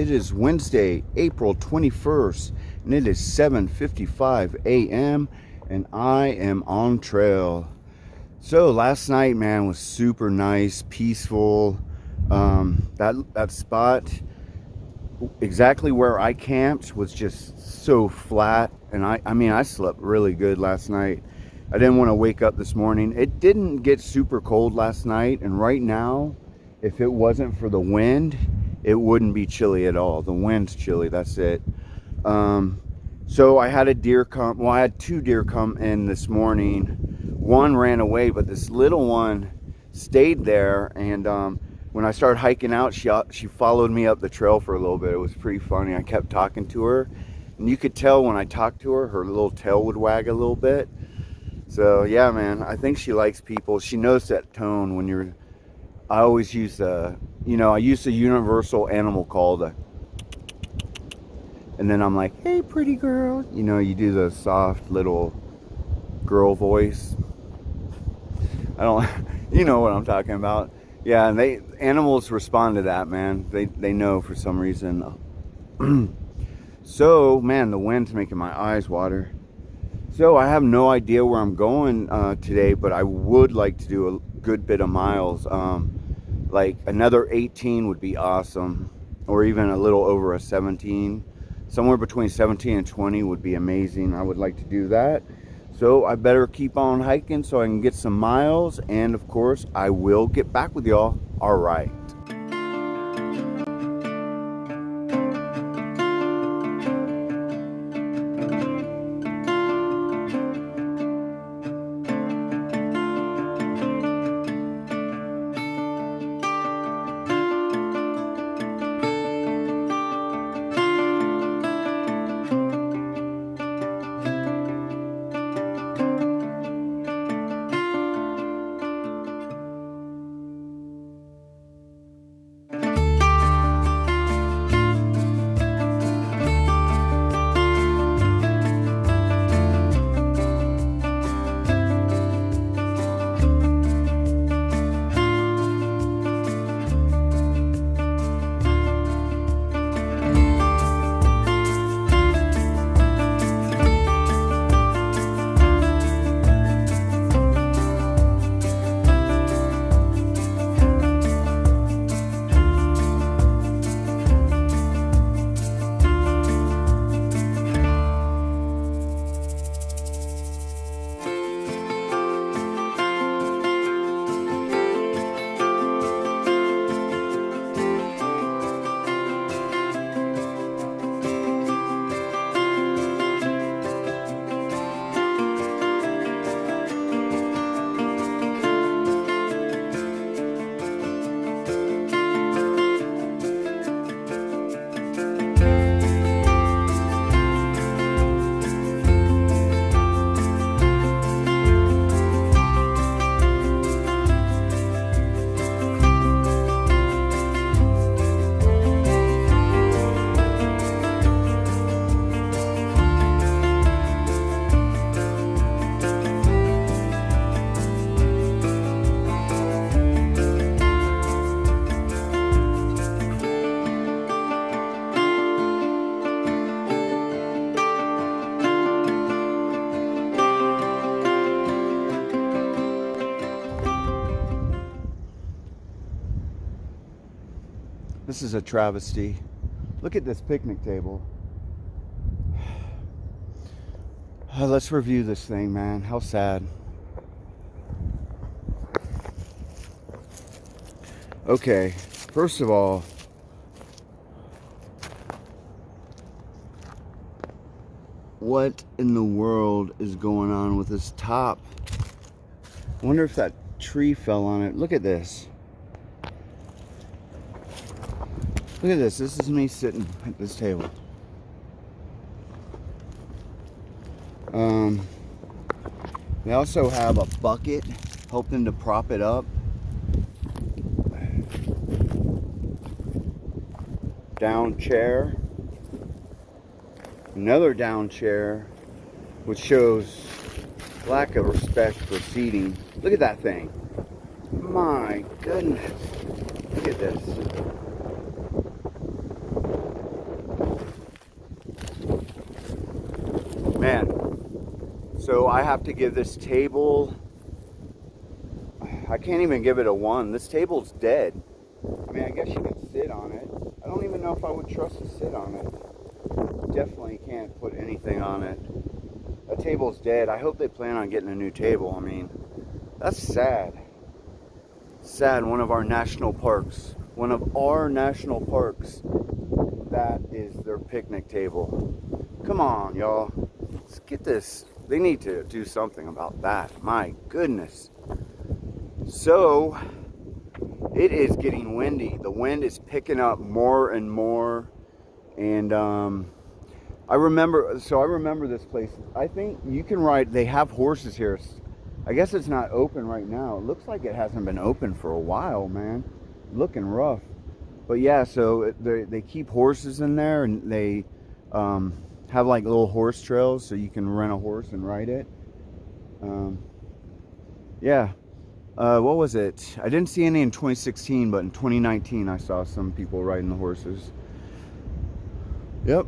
It is Wednesday, April 21st, and it is 7:55 a.m. and I am on trail. So last night, man, was super nice, peaceful. That spot, exactly where I camped, was just so flat, and I mean, I slept really good last night. I didn't want to wake up this morning. It didn't get super cold last night, and right now, if it wasn't for the wind, it wouldn't be chilly at all. The wind's chilly, that's it. So I had a deer come, well, I had two deer come in this morning. One ran away, but this little one stayed there, and when I started hiking out, she followed me up the trail for a little bit. It was pretty funny. I kept talking to her, and you could tell when I talked to her, her little tail would wag a little bit. So yeah, man, I think she likes people. She knows that tone when you're, I always use the, I use the universal animal call, and then I'm like, hey, pretty girl. You do the soft little girl voice. I don't, you know what I'm talking about. Yeah, and animals respond to that, man. They know for some reason. So, man, the wind's making my eyes water. So I have no idea where I'm going today, but I would like to do a good bit of miles. Like another 18 would be awesome, or even a little over a 17. Somewhere between 17 and 20 would be amazing. I would like to do that. So I better keep on hiking so I can get some miles, and of course I will get back with y'all. All right. This is a travesty. Look at this picnic table. Let's review this thing, man. How sad. Okay, first of all, what in the world is going on with this top? I wonder if that tree fell on it. Look at this. Look at this. This is me sitting at this table. They also have a bucket helping to prop it up. Down chair. Another down chair, which shows lack of respect for seating. Look at that thing. My goodness. Look at this. Man, so I have to give this table, I can't even give it a 1. This table's dead. I mean, I guess you could sit on it. I don't even know if I would trust to sit on it. Definitely can't put anything on it. That table's dead. I hope they plan on getting a new table. I mean, that's sad. Sad, one of our national parks. One of our national parks. That is their picnic table. Come on, y'all. Let's get this. They need to do something about that. My goodness. So, it is getting windy. The wind is picking up more and more. And I remember this place. I think you can ride, they have horses here. I guess it's not open right now. It looks like it hasn't been open for a while, man. Looking rough. But yeah, so they keep horses in there, and they have like little horse trails, so you can rent a horse and ride it. Yeah. What was it? I didn't see any in 2016, but in 2019 I saw some people riding the horses. Yep.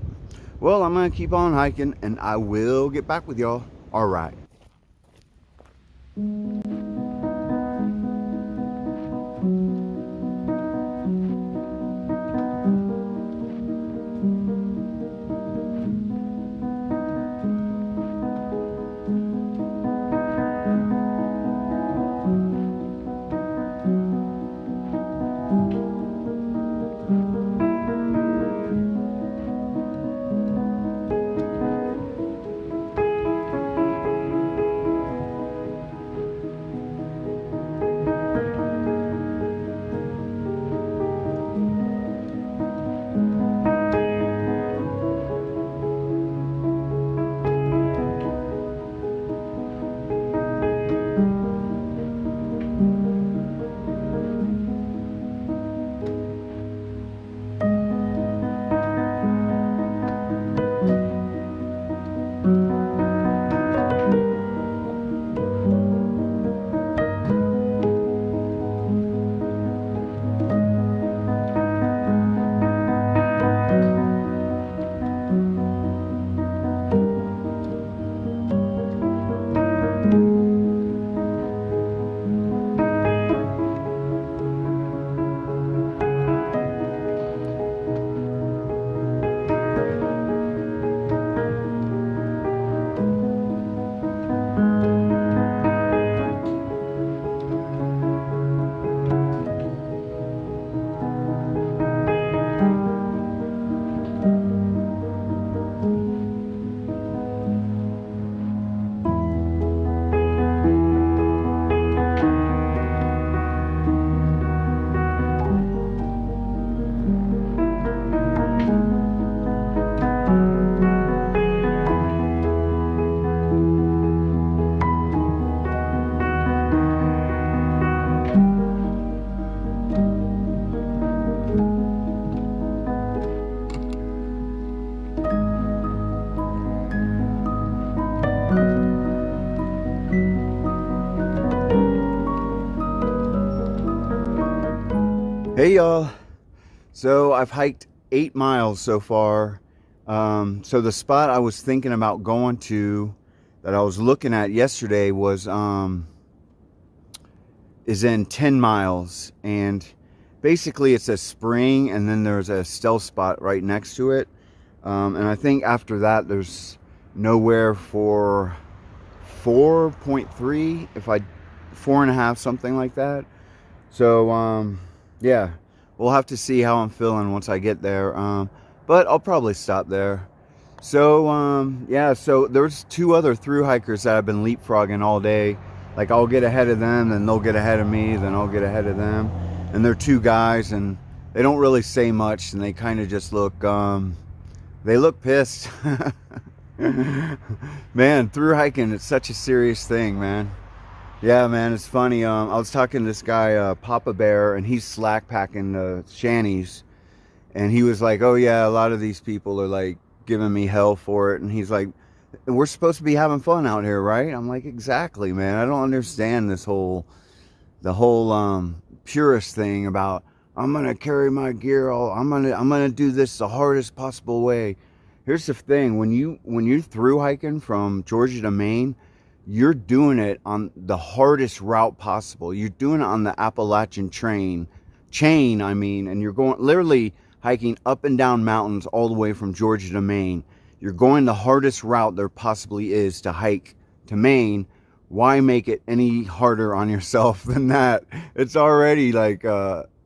Well, I'm going to keep on hiking, and I will get back with y'all. All right. Hey y'all, so I've hiked 8 miles so far. So the spot I was thinking about going to, that I was looking at yesterday, was is in 10 miles, and basically it's a spring, and then there's a stealth spot right next to it, and I think after that there's nowhere for 4.3, if I 4.5, something like that. So yeah, we'll have to see how I'm feeling once I get there, but I'll probably stop there. So yeah, so there's 2 other through hikers that I've been leapfrogging all day. Like, I'll get ahead of them, then they'll get ahead of me, then I'll get ahead of them. And they're 2 guys, and they don't really say much, and they kind of just look, they look pissed. Man, through hiking, it's such a serious thing, man. Yeah, man, it's funny. I was talking to this guy, Papa Bear, and he's slack packing the shanties. And he was like, oh yeah, a lot of these people are like giving me hell for it. And he's like, we're supposed to be having fun out here, right? I'm like, exactly, man. I don't understand the whole purist thing about, I'm gonna carry my gear I'm gonna do this the hardest possible way. Here's the thing, when you're through hiking from Georgia to Maine, you're doing it on the hardest route possible. You're doing it on the Appalachian chain, I mean, and you're going literally hiking up and down mountains all the way from Georgia to Maine. You're going the hardest route there possibly is to hike to Maine. Why make it any harder on yourself than that? It's already like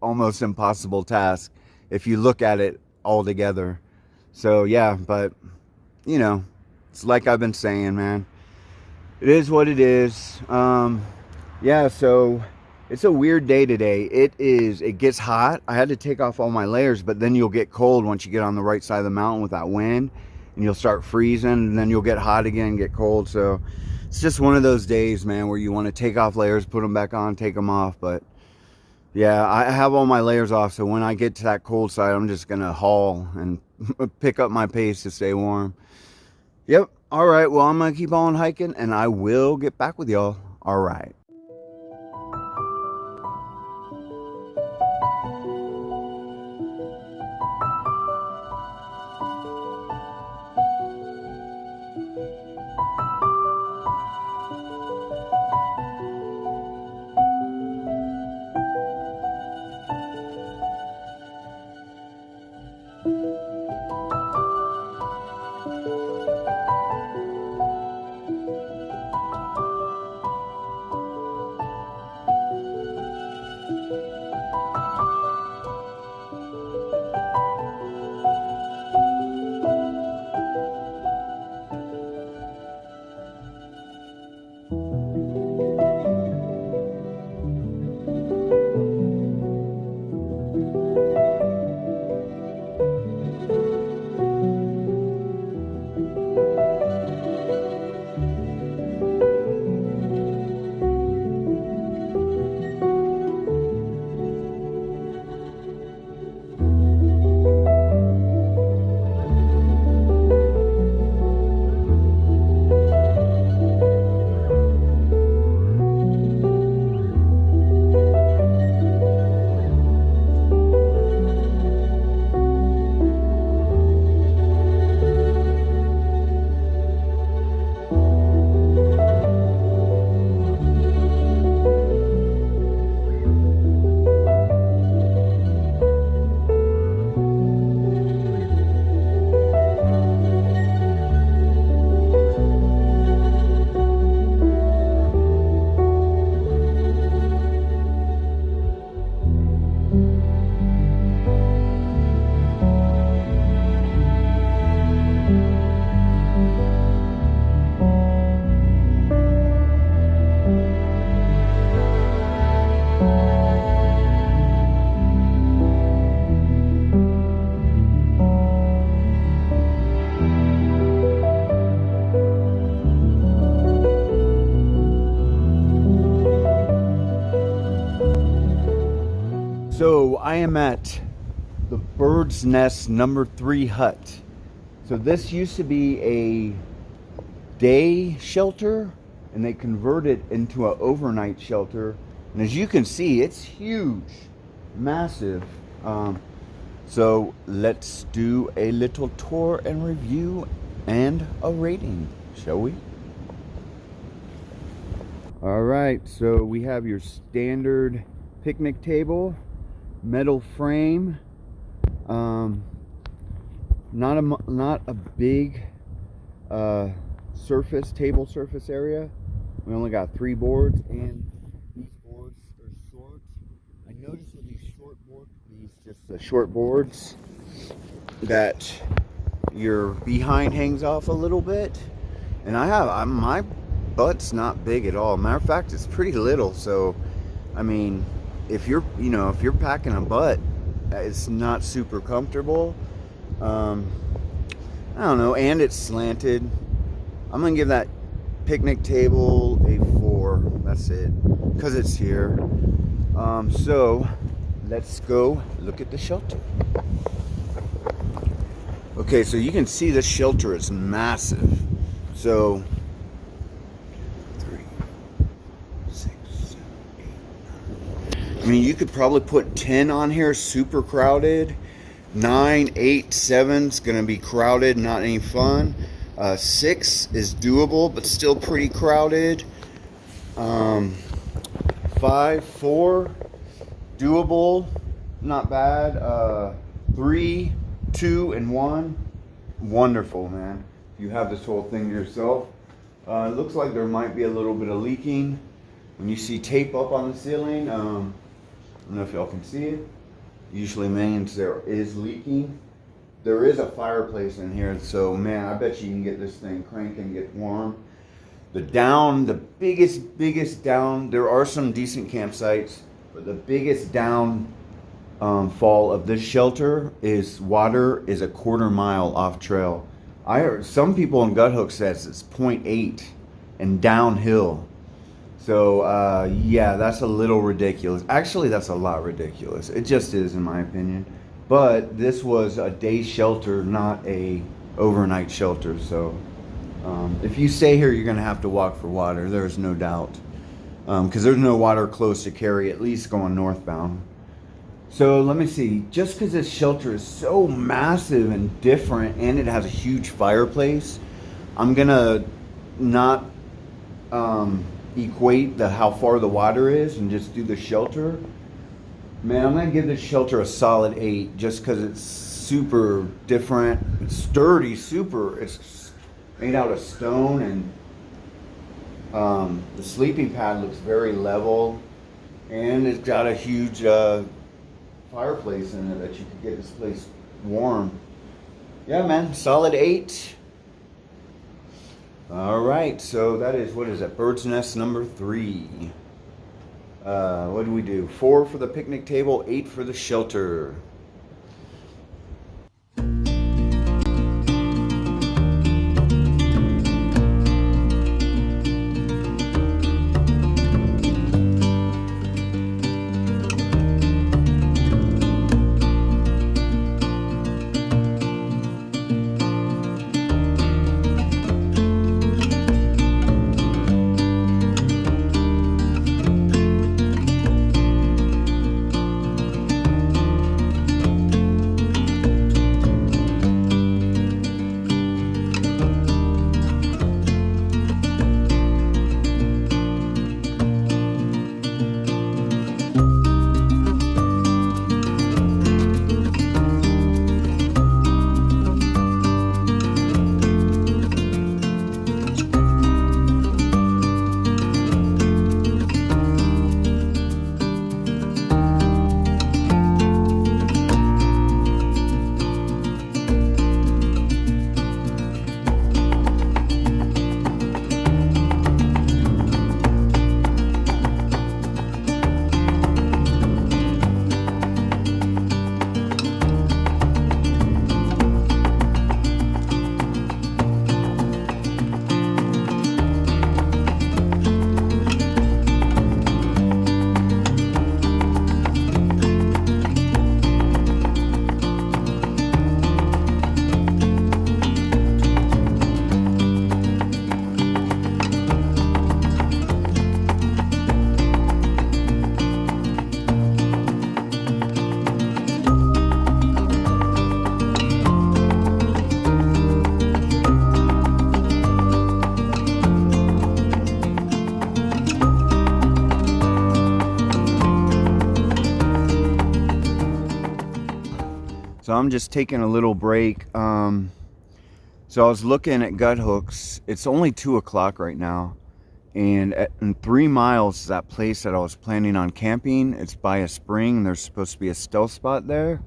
almost impossible task if you look at it all together. So yeah, but you know, it's like I've been saying, man, it is what it is. Yeah, so it's a weird day today. It gets hot. I had to take off all my layers, but then you'll get cold once you get on the right side of the mountain with that wind, and you'll start freezing, and then you'll get hot again and get cold. So it's just one of those days, man, where you want to take off layers, put them back on, take them off. But yeah, I have all my layers off, so when I get to that cold side, I'm just gonna haul and pick up my pace to stay warm. Yep. All right, well, I'm gonna keep on hiking, and I will get back with y'all. All right. So I am at the Bird's Nest number 3 hut. So this used to be a day shelter, and they converted it into an overnight shelter. And as you can see, it's huge, massive. So let's do a little tour and review and a rating, shall we? All right, so we have your standard picnic table, metal frame, not a big table surface area. We only got 3 boards, and these boards are short. I noticed with these short boards that your behind hangs off a little bit, and my butt's not big at all. Matter of fact, it's pretty little. So I mean, if you're packing a butt, it's not super comfortable. I don't know, and it's slanted. I'm gonna give that picnic table a 4. That's it, because it's here. So let's go look at the shelter. Okay, so you can see the shelter is massive. So 3, 6, 7, 8, 9. I mean, you could probably put 10 on here, super crowded. 9, 8, 7 is going to be crowded, not any fun. 6 is doable, but still pretty crowded. 5, 4, doable, not bad. 3, 2, and 1, wonderful, man. You have this whole thing to yourself. It looks like there might be a little bit of leaking. When you see tape up on the ceiling, I don't know if y'all can see it. Usually means there is leaking. There is a fireplace in here, so man, I bet you can get this thing cranking and get warm. The biggest down, there are some decent campsites, but the biggest down fall of this shelter is water is a quarter mile off trail. I heard some people in Guthook says it's 0.8 and downhill. So yeah, that's a little ridiculous. Actually, that's a lot ridiculous. It just is, in my opinion. But this was a day shelter, not a overnight shelter. So if you stay here, you're gonna have to walk for water. There's no doubt, because there's no water close to Cary, at least going northbound. So let me see. Just because this shelter is so massive and different, and it has a huge fireplace, I'm gonna not equate how far the water is and just do the shelter. Man, I'm gonna give this shelter a solid 8 just because it's super different. It's sturdy, it's made out of stone, and the sleeping pad looks very level, and it's got a huge fireplace in it that you could get this place warm. Yeah, man, solid 8. All right, so that is, what is that? Bird's nest number 3. What do we do? 4 for the picnic table, 8 for the shelter. So I'm just taking a little break. So I was looking at Guthooks. It's only 2 o'clock right now. And in 3 miles, that place that I was planning on camping, it's by a spring. There's supposed to be a stealth spot there.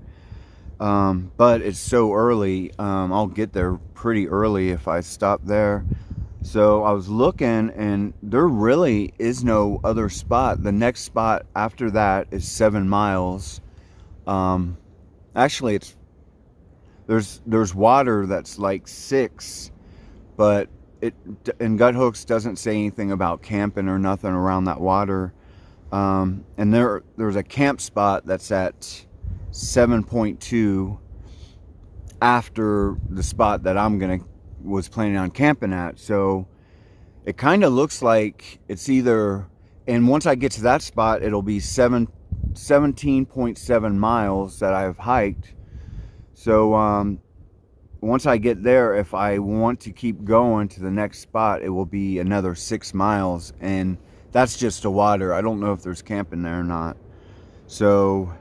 But it's so early. I'll get there pretty early if I stop there. So I was looking, and there really is no other spot. The next spot after that is 7 miles. Actually, there's water that's like 6, but it in Guthooks doesn't say anything about camping or nothing around that water. And there's a camp spot that's at 7.2 after the spot that was planning on camping at. So it kind of looks like it's either, and once I get to that spot, it'll be 17.7 miles that I've hiked. So once I get there, if I want to keep going to the next spot, it will be another 6 miles, and that's just to water. I don't know if there's camping there or not. So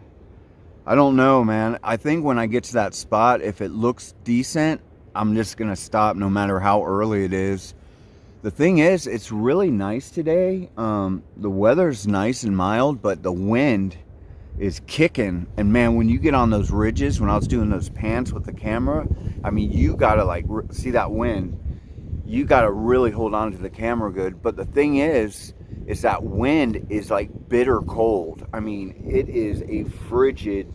I don't know, man. I think when I get to that spot, if it looks decent, I'm just gonna stop no matter how early it is. The thing is, it's really nice today. The weather's nice and mild, but the wind is kicking. And man, when you get on those ridges, when I was doing those pans with the camera, I mean, you gotta like see that wind. You gotta really hold on to the camera good. But the thing is that wind is like bitter cold. I mean, it is a frigid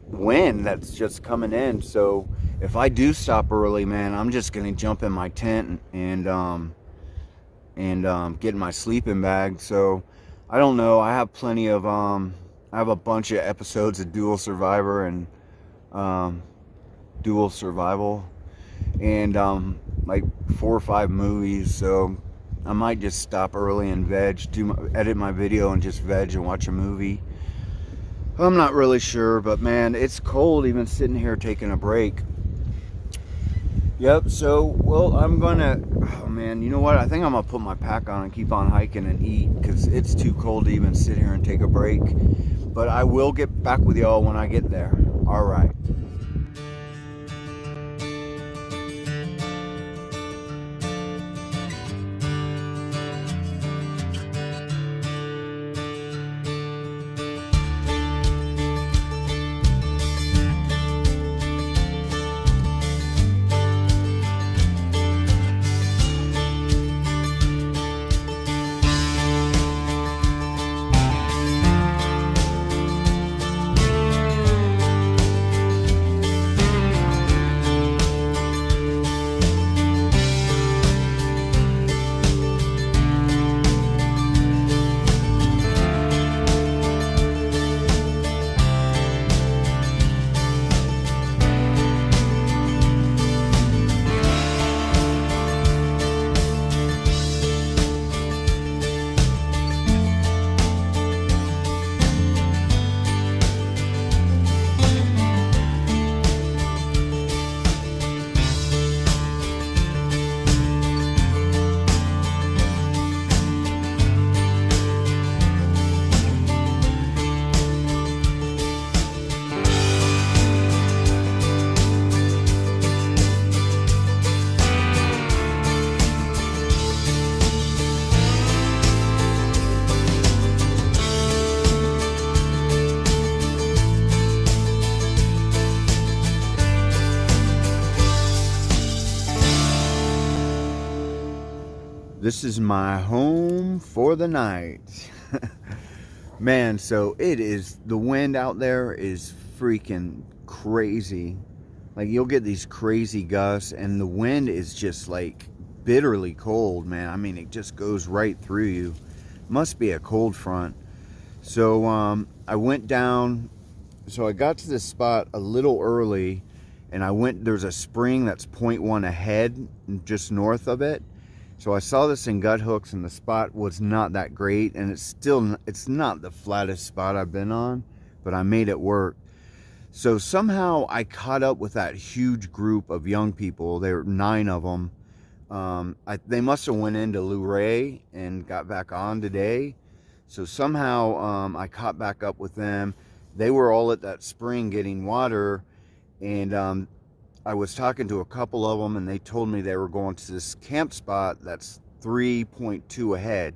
wind that's just coming in. So if I do stop early, man, I'm just gonna jump in my tent and get in my sleeping bag. So I don't know. I have plenty of I have a bunch of episodes of Dual Survivor and Dual Survival, and like 4 or 5 movies. So I might just stop early and edit my video and just veg and watch a movie. I'm not really sure, but man, it's cold even sitting here taking a break. Yep, so, well, I'm gonna, oh man, you know what? I think I'm gonna put my pack on and keep on hiking and eat, because it's too cold to even sit here and take a break. But I will get back with y'all when I get there. All right. This is my home for the night. Man, so it is, the wind out there is freaking crazy. Like, you'll get these crazy gusts, and the wind is just like bitterly cold, man. I mean, it just goes right through you. Must be a cold front. So I went down, so I got to this spot a little early, and there's a spring that's 0.1 ahead, just north of it. So I saw this in gut hooks, and the spot was not that great, and it's not the flattest spot I've been on, but I made it work. So somehow I caught up with that huge group of young people. There were 9 of them. They must have went into Luray and got back on today. So somehow I caught back up with them. They were all at that spring getting water, and I was talking to a couple of them, and they told me they were going to this camp spot that's 3.2 ahead.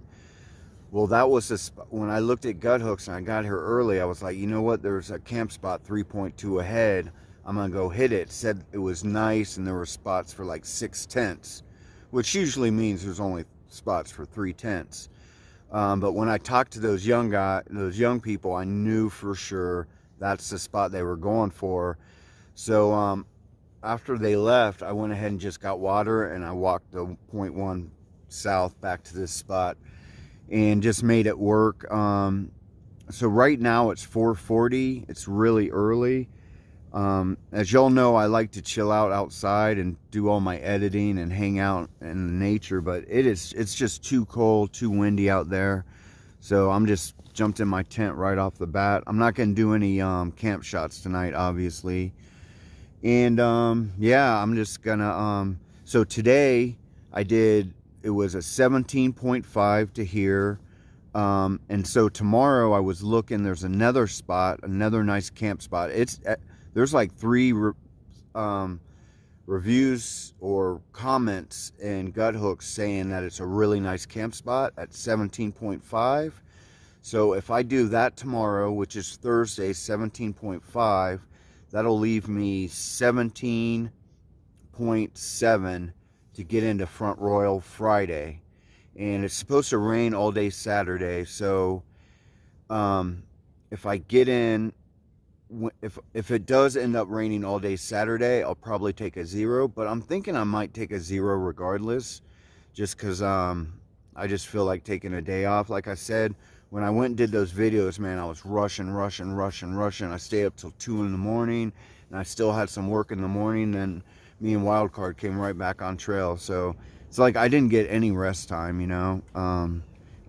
Well, that was this, when I looked at gut hooks and I got here early, I was like, you know what, there's a camp spot 3.2 ahead. I'm gonna go hit it. Said it was nice, and there were spots for like 6 tents, which usually means there's only spots for 3 tents. But when I talked to those young people, I knew for sure that's the spot they were going for. So after they left, I went ahead and just got water, and I walked the 0.1 south back to this spot and just made it work. So right now it's 4:40. It's really early. As y'all know, I like to chill out outside and do all my editing and hang out in nature, but it's just too cold, too windy out there. So I'm just jumped in my tent right off the bat. I'm not going to do any camp shots tonight, obviously. And yeah, I'm just gonna so today it was a 17.5 to here. And so tomorrow I was looking, there's another spot, another nice camp spot. There's like 3 reviews or comments in Gut Hooks saying that it's a really nice camp spot at 17.5. So if I do that tomorrow, which is Thursday, 17.5, that'll leave me 17.7 to get into Front Royal Friday. And it's supposed to rain all day Saturday. So if I get in, if it does end up raining all day Saturday, I'll probably take a 0. But I'm thinking I might take a 0 regardless, just because I just feel like taking a day off. Like I said, when I went and did those videos, man, I was rushing. I stayed up till 2 in the morning, and I still had some work in the morning. Then me and Wildcard came right back on trail. So it's like I didn't get any rest time, you know.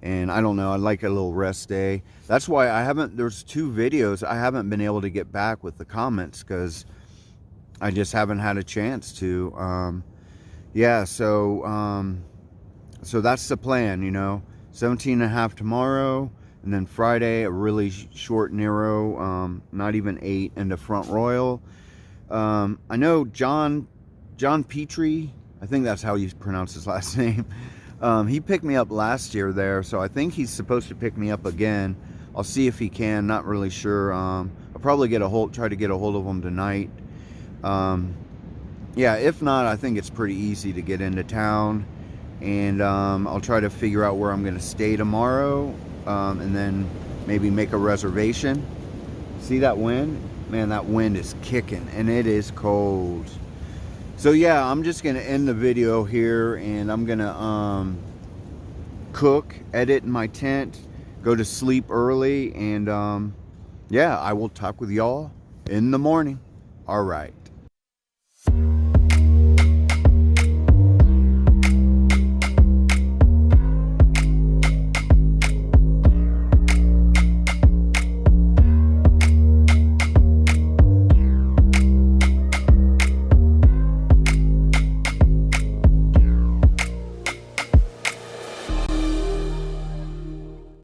And I don't know, I'd like a little rest day. That's why there's 2 videos I haven't been able to get back with the comments, because I just haven't had a chance to. Yeah, so that's the plan, you know. 17.5 tomorrow, and then Friday a really short narrow, not even 8, into Front Royal. I know John Petrie, I think that's how you pronounce his last name. He picked me up last year there, so I think he's supposed to pick me up again. I'll see if he can, not really sure. I'll probably try to get a hold of him tonight. Yeah, if not, I think it's pretty easy to get into town. And I'll try to figure out where I'm going to stay tomorrow, and then maybe make a reservation. See that wind? Man, that wind is kicking, and it is cold. So yeah, I'm just going to end the video here, and I'm going to cook, edit in my tent, go to sleep early, and yeah, I will talk with y'all in the morning. All right.